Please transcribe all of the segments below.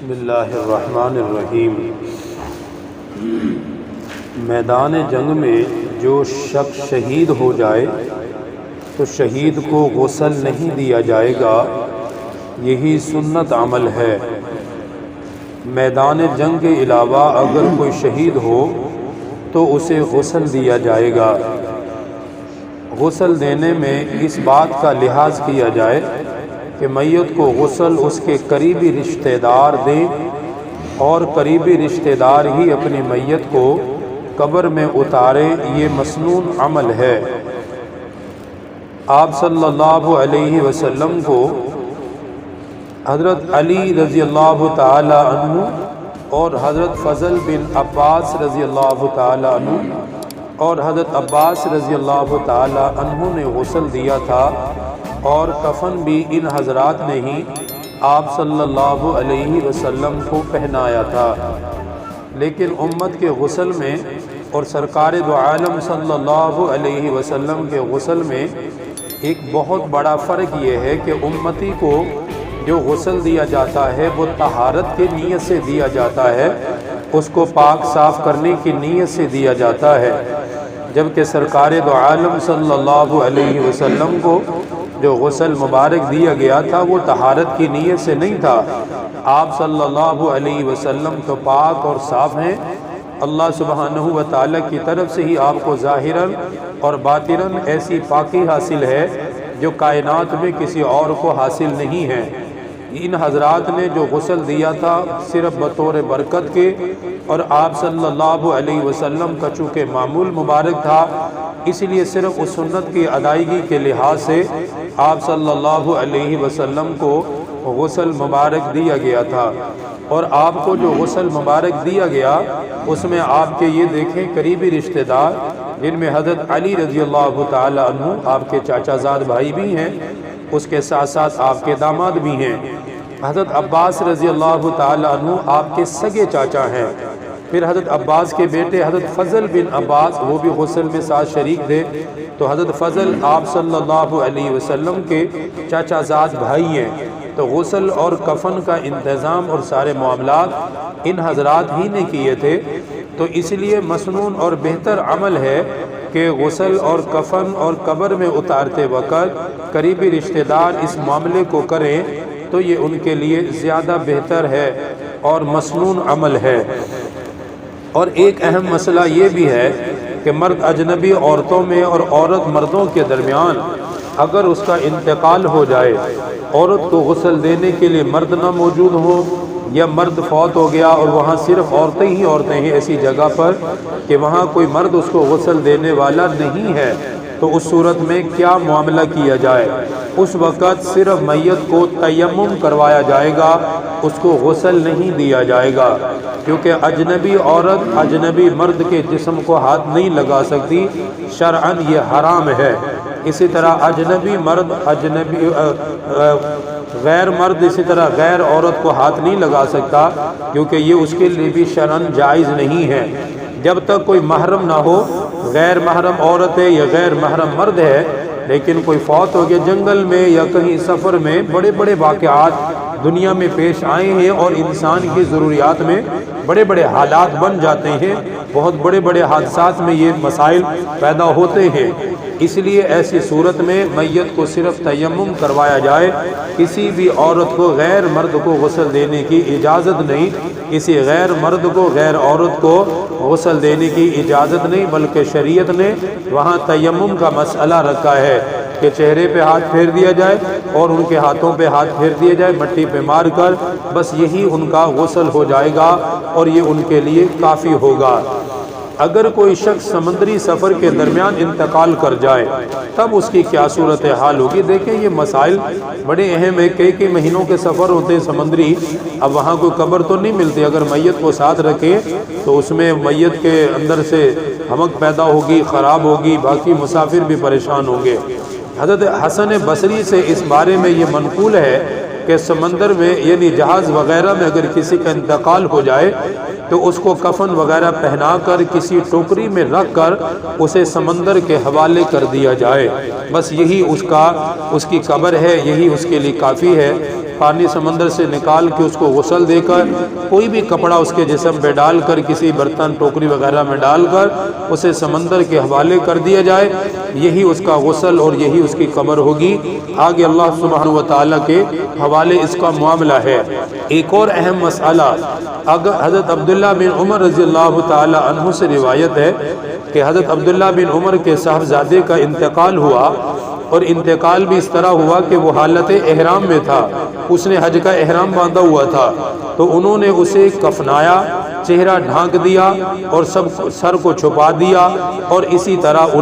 بسم اللہ الرحمن الرحیم۔ میدان جنگ میں جو شخص شہید ہو جائے تو شہید کو غسل نہیں دیا جائے گا، یہی سنت عمل ہے۔ میدان جنگ کے علاوہ اگر کوئی شہید ہو تو اسے غسل دیا جائے گا۔ غسل دینے میں اس بات کا لحاظ کیا جائے کہ میت کو غسل اس کے قریبی رشتہ دار دیں، اور قریبی رشتہ دار ہی اپنی میت کو قبر میں اتاریں، یہ مسنون عمل ہے۔ آپ صلی اللہ علیہ وسلم کو حضرت علی رضی اللہ تعالی عنہ اور حضرت فضل بن عباس رضی اللہ تعالی عنہ اور حضرت عباس رضی اللہ تعالی عنہ نے غسل دیا تھا، اور کفن بھی ان حضرات نے ہی آپ صلی اللہ علیہ وسلم کو پہنایا تھا۔ لیکن امت کے غسل میں اور سرکار دو عالم صلی اللہ علیہ وسلم کے غسل میں ایک بہت بڑا فرق یہ ہے کہ امتی کو جو غسل دیا جاتا ہے وہ طہارت کی نیت سے دیا جاتا ہے، اس کو پاک صاف کرنے کی نیت سے دیا جاتا ہے، جبکہ سرکار دو عالم صلی اللہ علیہ وسلم کو جو غسل مبارک دیا گیا تھا وہ طہارت کی نیت سے نہیں تھا۔ آپ صلی اللہ علیہ وسلم تو پاک اور صاف ہیں، اللہ سبحانہ و تعالیٰ کی طرف سے ہی آپ کو ظاہراً اور باطناً ایسی پاکی حاصل ہے جو کائنات میں کسی اور کو حاصل نہیں ہے۔ ان حضرات نے جو غسل دیا تھا صرف بطور برکت کے، اور آپ صلی اللہ علیہ وسلم کا چونکہ معمول مبارک تھا، اس لیے صرف اس سنت کی ادائیگی کے لحاظ سے آپ صلی اللہ علیہ وسلم کو غسل مبارک دیا گیا تھا۔ اور آپ کو جو غسل مبارک دیا گیا اس میں آپ کے یہ دیکھیں قریبی رشتہ دار، جن میں حضرت علی رضی اللہ تعالی عنہ آپ کے چاچا زاد بھائی بھی ہیں، اس کے ساتھ ساتھ آپ کے داماد بھی ہیں۔ حضرت عباس رضی اللہ تعالی عنہ آپ کے سگے چاچا ہیں۔ پھر حضرت عباس کے بیٹے حضرت فضل بن عباس وہ بھی غسل میں ساتھ شریک تھے، تو حضرت فضل آپ صلی اللہ علیہ وسلم کے چاچا زاد بھائی ہیں۔ تو غسل اور کفن کا انتظام اور سارے معاملات ان حضرات ہی نے کیے تھے، تو اس لیے مسنون اور بہتر عمل ہے کہ غسل اور کفن اور قبر میں اتارتے وقت قریبی رشتہ دار اس معاملے کو کریں، تو یہ ان کے لیے زیادہ بہتر ہے اور مسنون عمل ہے۔ اور ایک اہم مسئلہ یہ بھی ہے کہ مرد اجنبی عورتوں میں اور عورت مردوں کے درمیان اگر اس کا انتقال ہو جائے، عورت کو غسل دینے کے لیے مرد نہ موجود ہو، یا مرد فوت ہو گیا اور وہاں صرف عورتیں ہی عورتیں ہیں ایسی جگہ پر کہ وہاں کوئی مرد اس کو غسل دینے والا نہیں ہے، تو اس صورت میں کیا معاملہ کیا جائے؟ اس وقت صرف میت کو تیمم کروایا جائے گا، اس کو غسل نہیں دیا جائے گا، کیونکہ اجنبی عورت اجنبی مرد کے جسم کو ہاتھ نہیں لگا سکتی، شرعاً یہ حرام ہے۔ اسی طرح اجنبی مرد غیر مرد اسی طرح غیر عورت کو ہاتھ نہیں لگا سکتا، کیونکہ یہ اس کے لیے بھی شرعاً جائز نہیں ہے۔ جب تک کوئی محرم نہ ہو، غیر محرم عورت ہے یا غیر محرم مرد ہے، لیکن کوئی فوت ہو گیا جنگل میں یا کہیں سفر میں، بڑے بڑے واقعات دنیا میں پیش آئے ہیں اور انسان کی ضروریات میں بڑے بڑے حالات بن جاتے ہیں، بہت بڑے بڑے حادثات میں یہ مسائل پیدا ہوتے ہیں، اس لیے ایسی صورت میں میت کو صرف تیمم کروایا جائے، کسی بھی عورت کو غیر مرد کو غسل دینے کی اجازت نہیں، کسی غیر مرد کو غیر عورت کو غسل دینے کی اجازت نہیں، بلکہ شریعت نے وہاں تیمم کا مسئلہ رکھا ہے کہ چہرے پہ ہاتھ پھیر دیا جائے اور ان کے ہاتھوں پہ ہاتھ پھیر دیا جائے مٹی پہ مار کر، بس یہی ان کا غسل ہو جائے گا اور یہ ان کے لیے کافی ہوگا۔ اگر کوئی شخص سمندری سفر کے درمیان انتقال کر جائے تب اس کی کیا صورتحال ہوگی؟ دیکھیں یہ مسائل بڑے اہم ہیں، کئی مہینوں کے سفر ہوتے ہیں سمندری، اب وہاں کوئی قبر تو نہیں ملتی، اگر میت کو ساتھ رکھیں تو اس میں میت کے اندر سے حمک پیدا ہوگی، خراب ہوگی، باقی مسافر بھی پریشان ہوں گے۔ حضرت حسن بصری سے اس بارے میں یہ منقول ہے کہ سمندر میں یعنی جہاز وغیرہ میں اگر کسی کا انتقال ہو جائے تو اس کو کفن وغیرہ پہنا کر کسی ٹوکری میں رکھ کر اسے سمندر کے حوالے کر دیا جائے، بس یہی اس کی قبر ہے، یہی اس کے لیے کافی ہے۔ پانی سمندر سے نکال کے اس کو غسل دے کر کوئی بھی کپڑا اس کے جسم پہ ڈال کر کسی برتن ٹوکری وغیرہ میں ڈال کر اسے سمندر کے حوالے کر دیا جائے، یہی اس کا غسل اور یہی اس کی قبر ہوگی۔ آگے اللہ سبحانہ و تعالیٰ کے حوالے اس کا معاملہ ہے۔ ایک اور اہم مسئلہ، اگر حضرت عبداللہ بن عمر رضی اللہ تعالی عنہ سے روایت ہے کہ حضرت عبداللہ بن عمر کے صاحبزادے کا انتقال ہوا، اور انتقال بھی اس طرح ہوا کہ وہ حالت احرام میں تھا، اس نے حج کا احرام باندھا ہوا تھا، تو انہوں نے اسے کفنایا، چہرہ ڈھانک دیا اور سر کو چھپا دیا، اور اسی طرح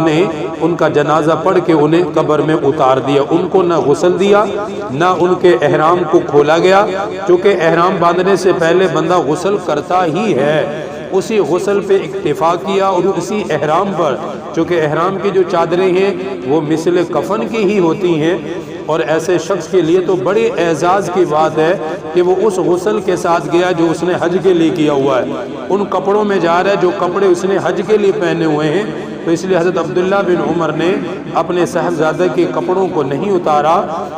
ان کا جنازہ پڑھ کے انہیں قبر میں اتار دیا۔ ان کو نہ غسل دیا، نہ ان کے احرام کو کھولا گیا، چونکہ احرام باندھنے سے پہلے بندہ غسل کرتا ہی ہے، اسی غسل پہ اکتفا کیا اور اسی احرام پر، چونکہ احرام کی جو چادریں ہیں وہ مثل کفن کی ہی ہوتی ہیں، اور ایسے شخص کے لیے تو بڑے اعزاز کی بات ہے کہ وہ اس غسل کے ساتھ گیا جو اس نے حج کے لیے کیا ہوا ہے، ان کپڑوں میں جا رہا ہے جو کپڑے اس نے حج کے لیے پہنے ہوئے ہیں۔ تو اس لیے حضرت عبداللہ بن عمر نے اپنے صاحبزادہ کے کپڑوں کو نہیں اتارا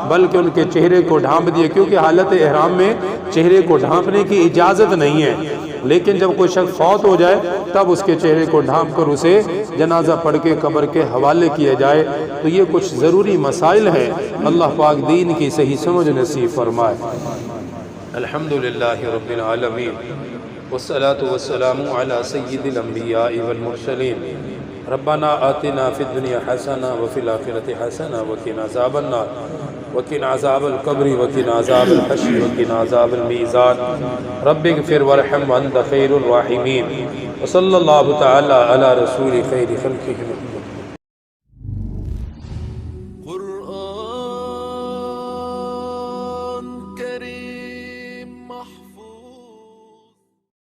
بلکہ ان کے چہرے کو ڈھانپ دیا، کیونکہ حالت احرام میں چہرے کو ڈھانپنے کی اجازت نہیں ہے، لیکن جب کوئی شخص فوت ہو جائے تب اس کے چہرے کو ڈھانپ کر اسے جنازہ پڑھ کے قبر کے حوالے کیا جائے۔ تو یہ کچھ ضروری مسائل ہیں، اللہ پاک دین کی صحیح سمجھ نصیب فرمائے۔ الحمدللہ رب العالمین، والصلاة والسلام علی سید الانبیاء والمرسلین، ربنا آتنا فی الدنیا حسنہ وفی الآخرۃ حسنہ وقنا عذاب النار وقنا عذاب القبر وقنا عذاب الحشر وقنا عذاب المیزان، رب اغفر وارحم وانت خیر الراحمین، وصلی اللہ تعالی علی رسول خیر خلقہ۔